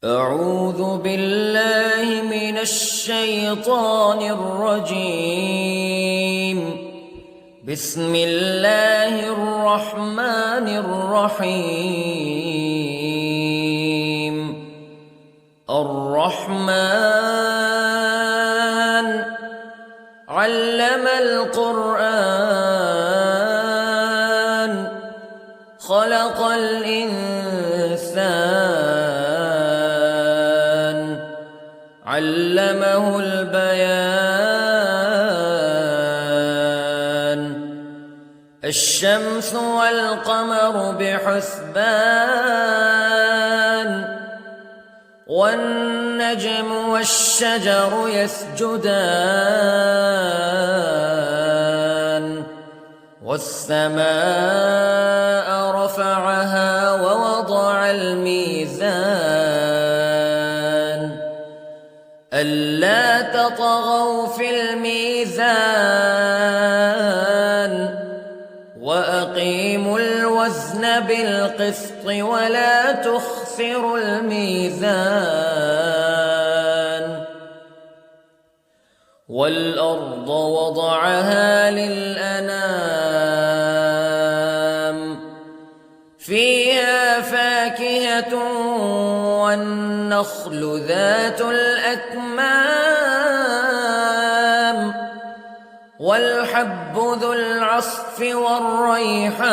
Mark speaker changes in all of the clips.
Speaker 1: أعوذ بالله من الشيطان الرجيم. بسم الله الرحمن الرحيم. الرحمن علم القرآن خلق الإنسان علمه البيان. الشمس والقمر بحسبان والنجم والشجر يسجدان والسماء رفعها ووضع الميزان ألا تطغوا في الميزان وأقيموا الوزن بالقسط ولا تخسروا الميزان. والأرض وضعها للأنام فيها فاكهة والنخل ذات الأكمام والحب ذو العصف والريحان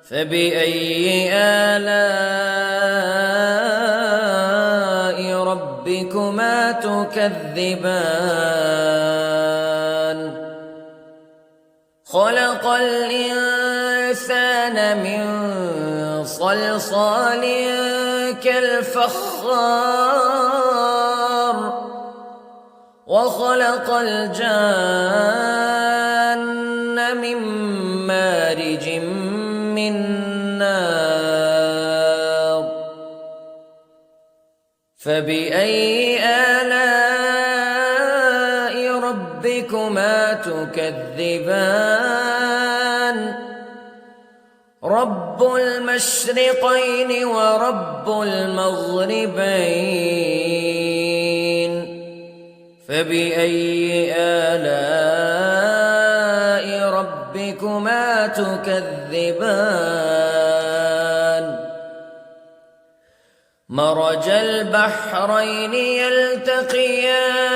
Speaker 1: فبأي آلاء ربكما تكذبان. خلق الإنسان من صلصال كالفخار وخلق الجان من مارج من نار فبأي آلاء ربكما تكذبان. رب المشرقين ورب المغربين فبأي آلاء ربكما تكذبان. مرج البحرين يلتقيان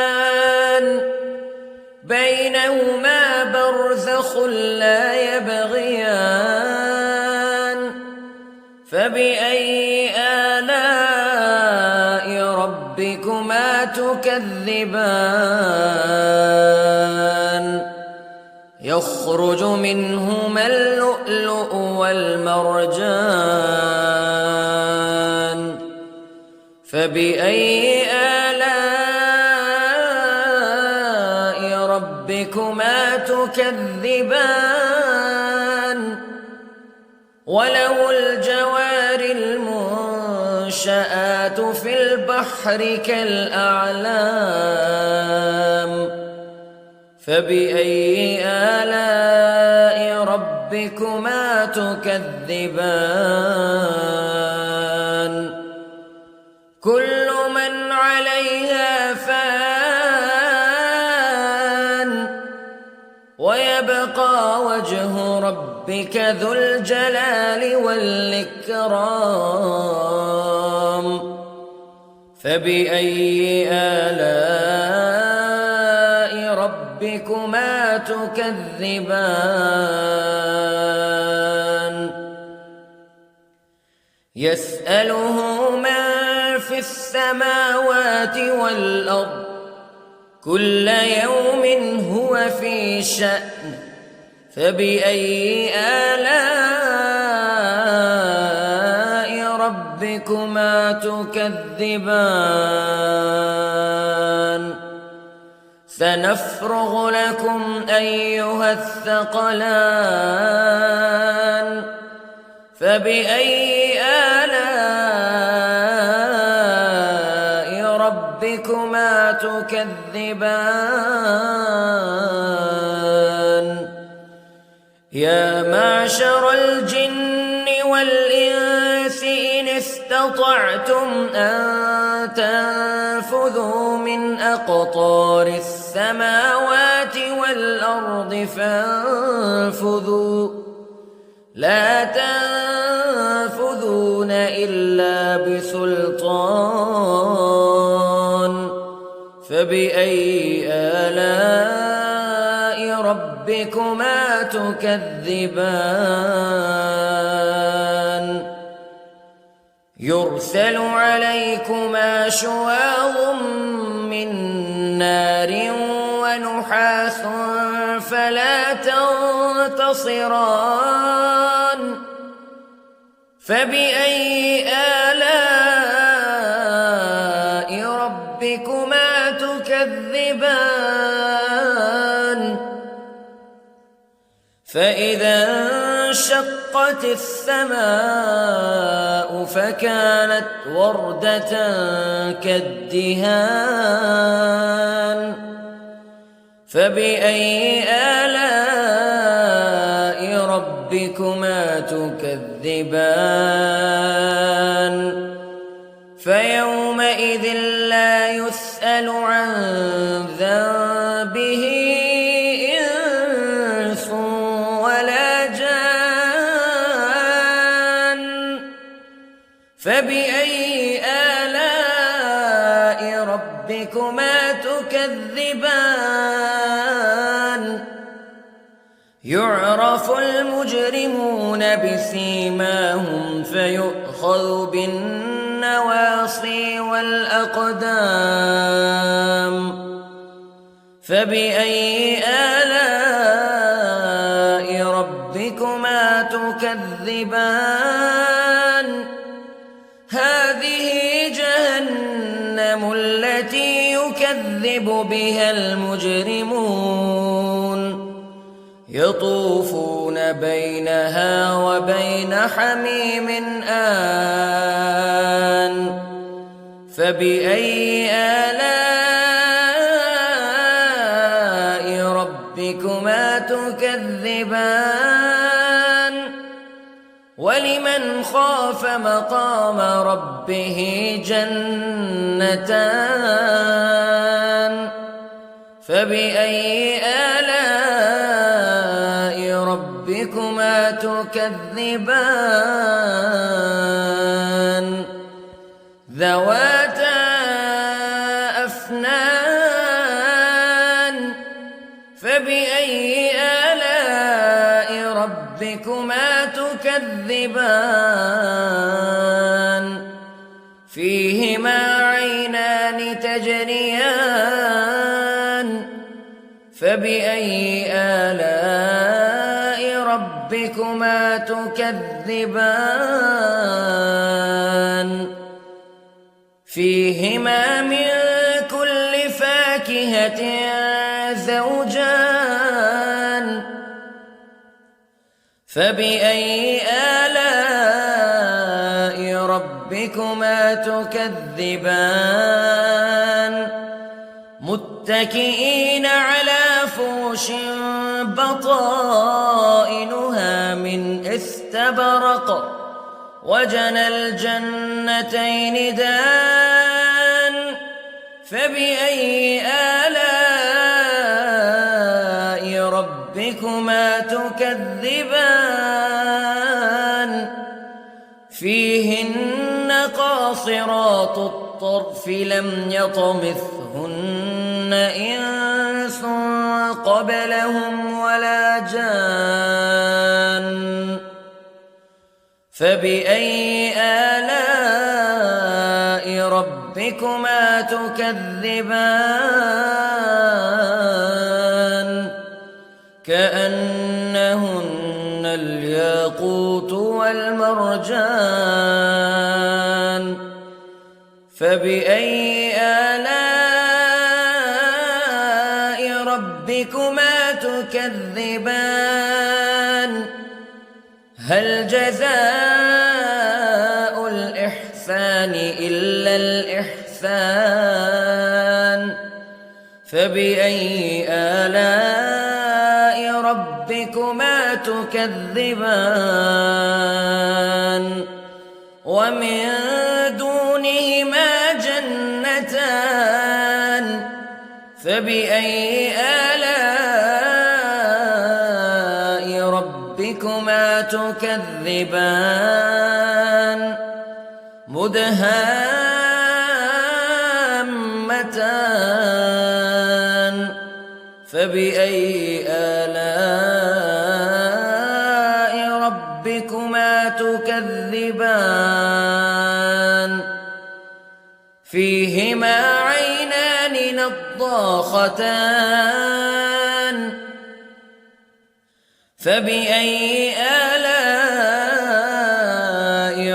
Speaker 1: بينهما برزخ لا يبغيان فبأي آلاء ربكما تكذبان. يخرج منهما اللؤلؤ والمرجان فبأي آلاء ربكما تكذبان. وله الجوار المنشآت في البحر كالأعلام فبأي آلاء ربكما تكذبان. كل من عليها فان ويبقى وجه ربك ذو الجلال والإكرام فبأي آلاء ربكما تكذبان. يسأله من في السماوات والأرض كل يوم هو في شأن فبأي آلاء ربكما تكذبان. سنفرغ لكم أيها الثقلان فبأي آلاء ربكما تكذبان. يا معشر الجن والإنس استطعتم أن تنفذوا من أقطار السماوات والأرض فانفذوا لا تنفذون إلا بسلطان فبأي آلاء ربكما تكذبان يرسل عليكما شواظ من نار ونحاس فلا تنتصران فبأي آلاء ربكما تكذبان فإذا انشقت السماء فكانت وردة كالدهان فبأي آلاء ربكما تكذبان فيومئذ لا يسأل عن ذنبه إنس ولا جان فبأي آلاء ربكما تكذبان يعرف المجرمون بسيماهم فيؤخذ بالنواصي والأقدام فبأي آلاء ربكما تكذبان هذه جهنم التي يكذب بها المجرمون يطوفون بينها وبين حميم آن فبأي آلاء ربكما تكذبان ولمن خاف مقام ربه جنتان فبأي آلاء ربكما تكذبان ذواتا أفنان فبأي آلاء ربكما تكذبان فيهما عينان تجريان فبأي آلاء ربكما تكذبان فيهما من كل فاكهة زوجان فبأي آلاء ربكما تكذبان متكئين على فرش بطائنها من استبرق وجنى الجنتين دان فبأي آلاء ربكما تكذبان فيهن قاصرات الطرف لم يطمثهن إنس قبلهم ولا جان فبأي آلاء ربكما تكذبان كأنهن الياقوت والمرجان فبأي آلاء ربكما تكذبان هل جزاء الإحسان إلا الإحسان فبأي آلاء ربكما تكذبان ومن دونهما جنتان فبأي آلاء ربكما تكذبان مدهامتان فبأي آلاء ربكما تكذبان فيهما عينان نضاختان فبأي آلاء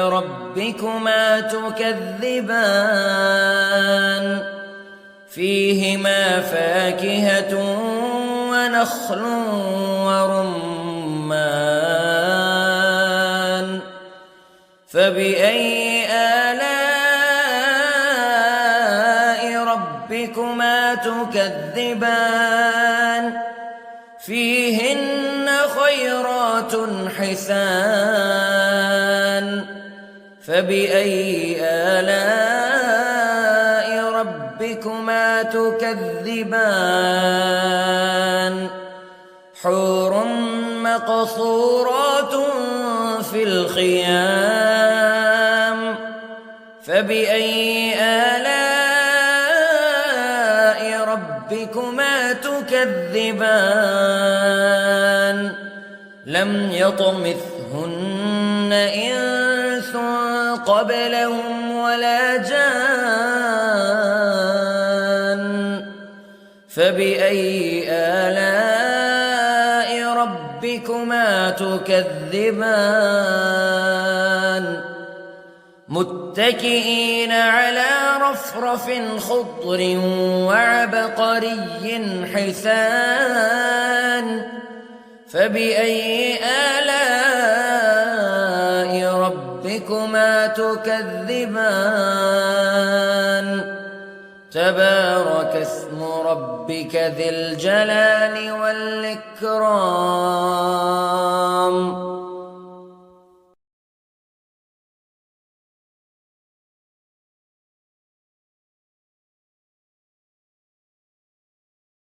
Speaker 1: ربكما تكذبان فيهما فاكهة ونخل ورمان فبأي آلاء ربكما تكذبان فيهن خيرات حسان فبأي آلاء ربكما تكذبان حور مقصورات في الخيام فبأي آلاء ربكما تكذبان لم يطمثهن إنس قبلهم ولا جان فبأي آلاء ربكما تكذبان متكئين على رفرف خضر وعبقري حسان فبأي آلاء ربكما تكذبان تبارك اسم ربك ذي الجلال والإكرام